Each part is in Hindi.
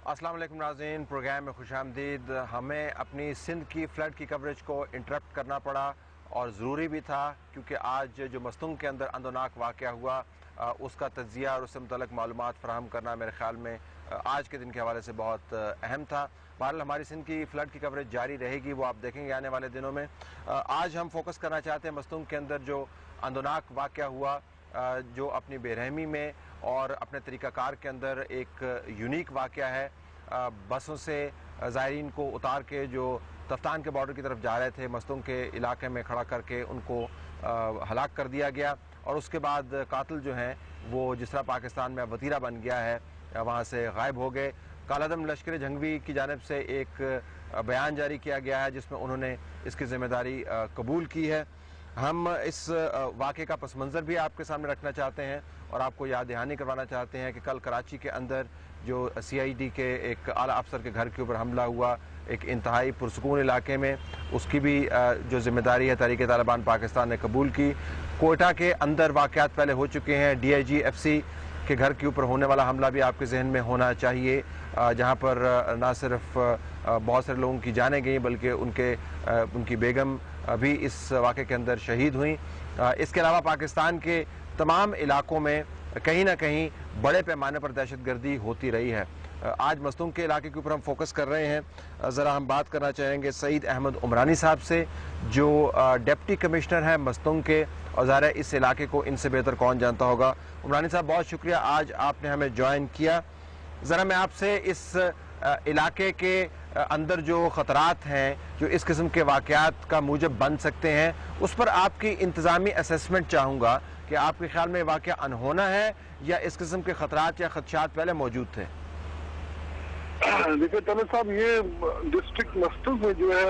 अस्सलाम वालेकुम नाज़रीन, प्रोग्राम में खुशामदीद। हमें अपनी सिंध की फ़्लड की कवरेज को इंटरप्ट करना पड़ा और ज़रूरी भी था, क्योंकि आज जो मस्तूंग के अंदर अंदोनाक वाक़या हुआ उसका तज्ज़िया और उससे मुतल्लिक़ मालूमात फ़राहम करना मेरे ख़्याल में आज के दिन के हवाले से बहुत अहम था। बहरहाल हमारी सिंध की फ़्लड की कवरेज जारी रहेगी, वो आप देखेंगे आने वाले दिनों में। आज हम फोकस करना चाहते हैं मस्तूंग के अंदर जो अंदोनाक वाक़या हुआ, जो अपनी बेरहमी में और अपने तरीक़ाकार के अंदर एक यूनिक वाक़या है। बसों से ज़ायरीन को उतार के जो तफ्तान के बॉर्डर की तरफ जा रहे थे, मस्तूंग के इलाके में खड़ा करके उनको हलाक कर दिया गया और उसके बाद कातिल जो हैं वो जिस तरह पाकिस्तान में वतीरा बन गया है वहाँ से गायब हो गए। कालादम लश्कर जंगवी की जानिब से एक बयान जारी किया गया है जिसमें उन्होंने इसकी ज़िम्मेदारी कबूल की है। हम इस वाक़े का पस मंज़र भी आपके सामने रखना चाहते हैं और आपको याद दहानी करवाना चाहते हैं कि कल कराची के अंदर जो CID के एक आला अफसर के घर के ऊपर हमला हुआ एक इंतहाई पुरसकून इलाके में, उसकी भी जो ज़िम्मेदारी है तहरीक तालिबान पाकिस्तान ने कबूल की। कोयटा के अंदर वाक़यात पहले हो चुके हैं। DIG FC के घर के ऊपर होने वाला हमला भी आपके जहन में होना चाहिए, जहाँ पर ना सिर्फ बहुत सारे लोगों की जानें गई बल्कि उनकी बेगम भी इस वाक़े के अंदर शहीद हुई। इसके अलावा पाकिस्तान के तमाम इलाकों में कहीं ना कहीं बड़े पैमाने पर दहशतगर्दी होती रही है। आज मस्तूंग के इलाके के ऊपर हम फोकस कर रहे हैं। ज़रा हम बात करना चाहेंगे सईद अहमद उमरानी साहब से, जो डिप्टी कमिश्नर हैं मस्तूंग के, और ज़ाहिर है इस इलाके को इनसे बेहतर कौन जानता होगा। उमरानी साहब, बहुत शुक्रिया आज आपने हमें ज्वाइन किया। ज़रा मैं आपसे इस इलाके के अंदर जो ख़तरात हैं, जो इस किस्म के वाक़यात का मूजब बन सकते हैं, उस पर आपकी इंतज़ामी असेसमेंट चाहूँगा कि आपके ख्याल में वाक़या अनहोना है या इस किस्म के ख़तरात या ख़दशात पहले मौजूद थे? देखिए तले साहब, ये डिस्ट्रिक्ट मस्तूंग में जो है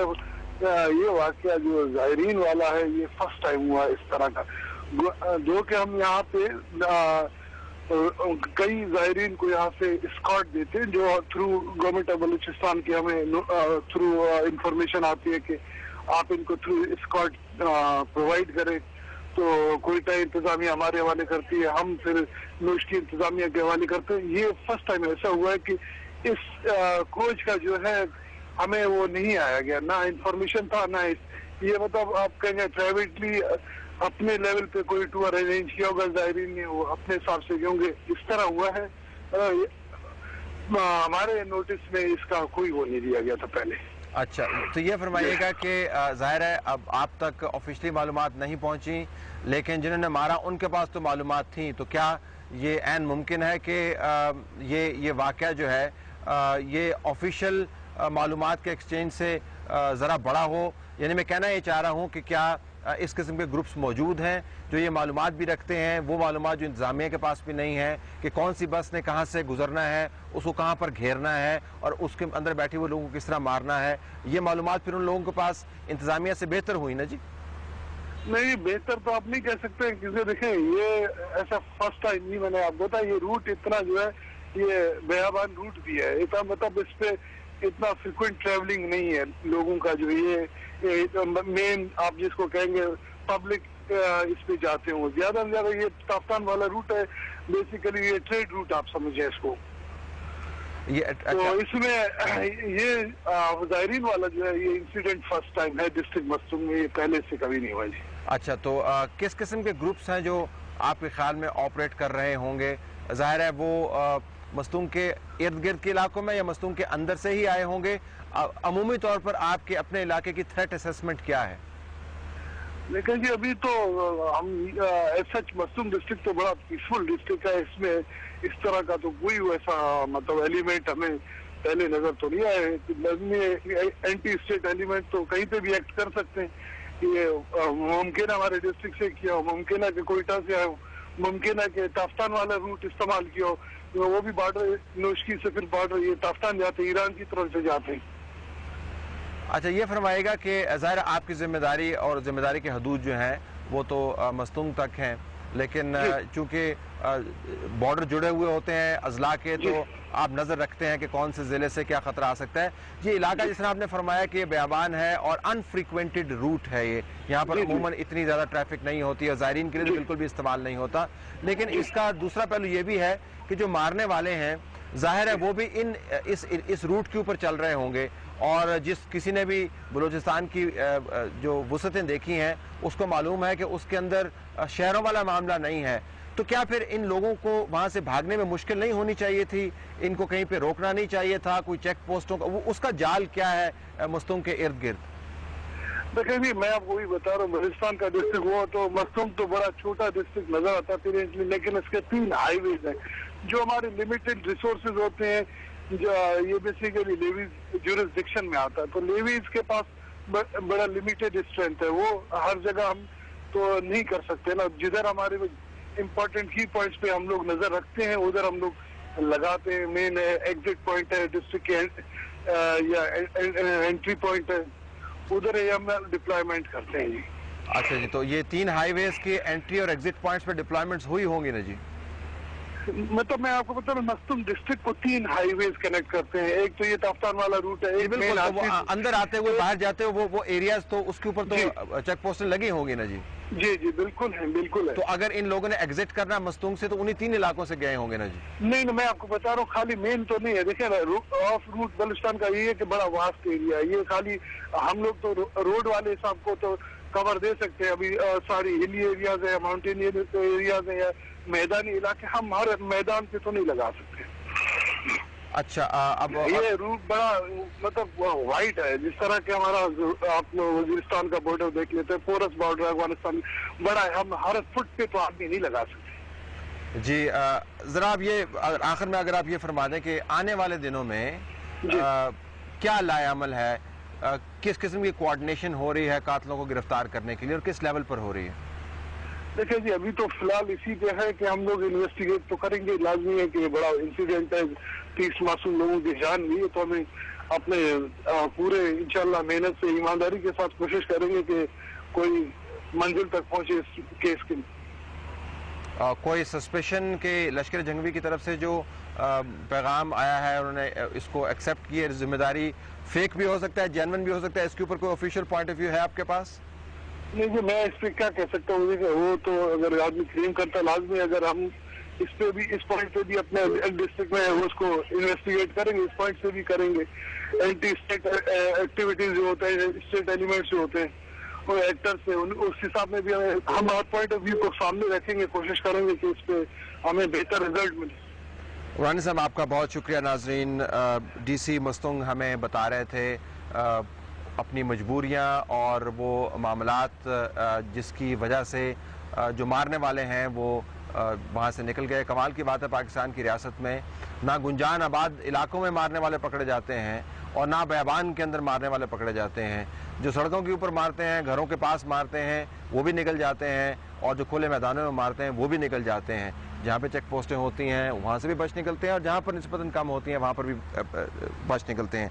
ये वाक़या जो ज़ायरीन वाला है, ये फर्स्ट टाइम हुआ इस तरह का। जो कि हम यहाँ पे कई ज़ायरीन को यहाँ से स्कॉट देते हैं, जो थ्रू गवर्नमेंट ऑफ बलूचिस्तान की हमें थ्रू इंफॉर्मेशन आती है कि आप इनको थ्रू स्कॉट प्रोवाइड करें, तो कोयटा इंतजामिया हमारे हवाले करती है, हम फिर नोश की इंतजामिया के हवाले करते हैं। ये फर्स्ट टाइम ऐसा हुआ है कि इस कोच का जो है हमें वो नहीं आया गया, ना इंफॉर्मेशन था ना ये मतलब आप कहेंगे प्राइवेटली अपने लेवल पे कोई टूर अरेंज किया होगा ज़ायरीन ने, वो अपने हिसाब से क्योंकि इस तरह हुआ है। हमारे नोटिस में इसका कोई वो नहीं दिया गया था पहले। अच्छा, तो ये फरमाइएगा कि ज़ाहिर है अब आप तक ऑफिशियली मालूमात नहीं पहुंची, लेकिन जिन्होंने मारा उनके पास तो मालूमात थी, तो क्या ये ऐन मुमकिन है कि ये वाक़या जो है ये ऑफिशियल मालूमात के एक्सचेंज से ज़रा बड़ा हो? यानी मैं कहना ये चाह रहा हूँ कि क्या इस किस्म के ग्रुप्स मौजूद हैं जो ये मालूमात भी रखते हैं, वो मालूमात जो इंतज़ामिया के पास भी नहीं है कि कौन सी बस ने कहाँ से गुजरना है, उसको कहाँ पर घेरना है और उसके अंदर बैठे हुए लोगों को किस तरह मारना है, ये मालूमात फिर उन लोगों के पास इंतज़ामिया से बेहतर हुई ना जी? नहीं, बेहतर तो आप नहीं कह सकते, क्योंकि देखें ये ऐसा फर्स्ट टाइम नहीं, मैंने आपको बताया ये रूट इतना जो है ये बेयाबान रूट भी है, इतना मतलब इस पे इतना फ्रिक्वेंट ट्रैवलिंग नहीं है लोगों का, जो ये मेन आप जिसको कहेंगे पब्लिक इस पे जाते हो ज्यादा से ज्यादा। ये तफ्तान वाला रूट है, बेसिकली ये ट्रेड रूट आप समझे इसको। ये तो इसमें ये ज़ायरीन वाला जो है ये इंसिडेंट फर्स्ट टाइम है डिस्ट्रिक्ट मस्तूंग में, ये पहले से कभी नहीं हुआ जी। अच्छा, तो किस किस्म के ग्रुप्स हैं जो आपके ख्याल में ऑपरेट कर रहे होंगे? ज़ाहिर है वो मस्तूंग के इर्द गिर्द के इलाकों में या मस्तूंग के अंदर से ही आए होंगे। अमूमी तौर पर आपके अपने इलाके की थ्रेट असेसमेंट क्या है? लेकिन जी अभी तो हम सच मस्तूंग डिस्ट्रिक्ट तो बड़ा पीसफुल डिस्ट्रिक्ट है, इसमें इस तरह का तो कोई वैसा मतलब एलिमेंट हमें पहले नजर तो नहीं आए। एंटी स्टेट एलिमेंट तो कहीं पे भी एक्ट कर सकते हैं, ये मुमकिन है हमारे डिस्ट्रिक्ट से किया हो, मुमकिन है कि कोयटा से आए हो, मुमकिन है कि ताफ्तान वाला रूट इस्तेमाल किया हो, तो वो भी बॉर्डर नोशकी से फिर बॉर्डर ये ताफ्तान जाते हैं, ईरान की तरफ से जाते हैं। अच्छा, ये फरमाएगा कि ज़ाहिर आपकी ज़िम्मेदारी और ज़िम्मेदारी के हदूद जो हैं वो तो मस्तूंग तक हैं, लेकिन चूँकि बॉर्डर जुड़े हुए होते हैं अजला के, तो आप नज़र रखते हैं कि कौन से ज़िले से क्या ख़तरा आ सकता है। ये इलाका जिस तरह आपने फरमाया कि ये बेयाबान है और अनफ्रीक्वेंटेड रूट है, ये यहाँ पर अमूमन इतनी ज़्यादा ट्रैफिक नहीं होती है, ज़ायरीन के लिए तो बिल्कुल भी इस्तेमाल नहीं होता। लेकिन इसका दूसरा पहलू ये भी है कि जो मारने वाले हैं जाहिर है वो भी इस रूट के ऊपर चल रहे होंगे, और जिस किसी ने भी बलूचिस्तान की जो वसअतें देखी हैं उसको मालूम है कि उसके अंदर शहरों वाला मामला नहीं है। तो क्या फिर इन लोगों को वहां से भागने में मुश्किल नहीं होनी चाहिए थी? इनको कहीं पे रोकना नहीं चाहिए था? कोई चेक पोस्टों का उसका जाल क्या है मस्तूंग के इर्द गिर्द? देखिए जी, मैं आपको वही बता रहा हूँ, बलूचिस्तान का डिस्ट्रिक्ट हुआ तो मस्तूंग तो बड़ा छोटा डिस्ट्रिक्ट नजर आता है, लेकिन इसके 3 हाईवेज हैं जो हमारे लिमिटेड रिसोर्सेज होते हैं। जो ये बेसिकली लेवीज ज्यूरिसडिक्शन में आता है, तो लेवीज के पास बड़ा लिमिटेड स्ट्रेंथ है, वो हर जगह हम तो नहीं कर सकते ना। जिधर हमारे इम्पोर्टेंट की पॉइंट्स पे हम लोग नजर रखते हैं उधर हम लोग लगाते हैं। मेन एग्जिट पॉइंट है डिस्ट्रिक्ट के या एंट्री पॉइंट है, उधर हम डिप्लॉयमेंट करते हैं जी। अच्छा जी, तो ये 3 हाईवेज के एंट्री और एग्जिट पॉइंट्स पे डिप्लॉयमेंट्स हुई होंगी ना जी? मतलब मैं आपको बता रहा हूँ, मस्तूंग डिस्ट्रिक्ट को 3 हाईवेज कनेक्ट करते हैं। एक तो ये ताफ्तान वाला रूट है, एक बिल्कुल, तो वो अंदर आते हुए बाहर जाते हुए वो एरियाज तो उसके ऊपर तो चेक पोस्ट लगी होंगी ना जी? जी जी बिल्कुल है, बिल्कुल है। तो अगर इन लोगों ने एग्जिट करना मस्तूंग से तो उन्हीं 3 इलाकों से गए होंगे ना जी? नहीं, मैं आपको बता रहा हूँ, खाली मेन तो नहीं है। देखिए ना, ऑफ रूट बलूचिस्तान का ये है कि बड़ा वास्ट एरिया है। ये खाली हम लोग तो रोड वाले हिसाब को तो कवर दे सकते हैं। अभी सारी हिली एरियाज है, माउंटेन एरियाज है या मैदानी इलाके, हम हर मैदान पे तो नहीं लगा सकते। अच्छा, अब ये रूट बड़ा मतलब वाइड है, जिस तरह के हमारा आप वजीरिस्तान का बॉर्डर देख लेते हैं, पोरस बॉर्डर अफगानिस्तान बड़ा है, हम हर फुट पे तो आदमी नहीं लगा सकते जी। जरा आप ये आखिर में अगर आप ये फरमा दें कि आने वाले दिनों में क्या लाएअमल है, किस किस्म की कोऑर्डिनेशन हो रही है कातिलों को गिरफ्तार करने के लिए और किस लेवल पर हो रही है? देखिए जी, अभी तो फिलहाल इसी पे है कि हम लोग इन्वेस्टिगेट तो करेंगे। लाजमी है कि ये बड़ा इंसिडेंट है, 30 मासूम लोगों की जान ली है, तो हमें अपने पूरे इंशाल्लाह मेहनत से ईमानदारी के साथ कोशिश करेंगे कि कोई मंजिल तक पहुंचे इस केस के। कोई सस्पेशन के लश्कर जंगवी की तरफ से जो पैगाम आया है, उन्होंने इसको एक्सेप्ट की है, जिम्मेदारी फेक भी हो सकता है, जेन्युइन भी हो सकता है, इसके ऊपर कोई ऑफिशियल पॉइंट ऑफ व्यू है आपके पास? नहीं जी, मैं इस पे क्या कह सकता हूँ, वो तो अगर आदमी क्लेम करता, लाजमी अगर हम इस पे भी, इस पॉइंट पे भी अपने डिस्ट्रिक्ट में उसको इन्वेस्टिगेट करेंगे, इस पॉइंट से भी करेंगे। एंटी स्टेट एक्टिविटीज जो होते हैं, स्टेट एलिमेंट्स जो होते हैं, वो एक्टर्स से उस हिसाब में भी हम हर पॉइंट ऑफ व्यू को सामने रखेंगे, कोशिश करेंगे कि इस पे हमें बेहतर रिजल्ट मिले। रानी साहब, आपका बहुत शुक्रिया। नाजरीन, DC मस्तूंग हमें बता रहे थे अपनी मजबूरियां और वो मामलात जिसकी वजह से जो मारने वाले हैं वो वहाँ से निकल गए। कमाल की बात है, पाकिस्तान की रियासत में ना गुंजान आबाद इलाकों में मारने वाले पकड़े जाते हैं और ना बयाबान के अंदर मारने वाले पकड़े जाते हैं। जो सड़कों के ऊपर मारते हैं, घरों के पास मारते हैं, वो भी निकल जाते हैं, और जो खुले मैदानों में मारते हैं वो भी निकल जाते हैं। जहाँ पे चेक पोस्टें होती हैं वहाँ से भी बच निकलते हैं, और जहाँ पर निस्बतन कम होती हैं वहाँ पर भी बच निकलते हैं।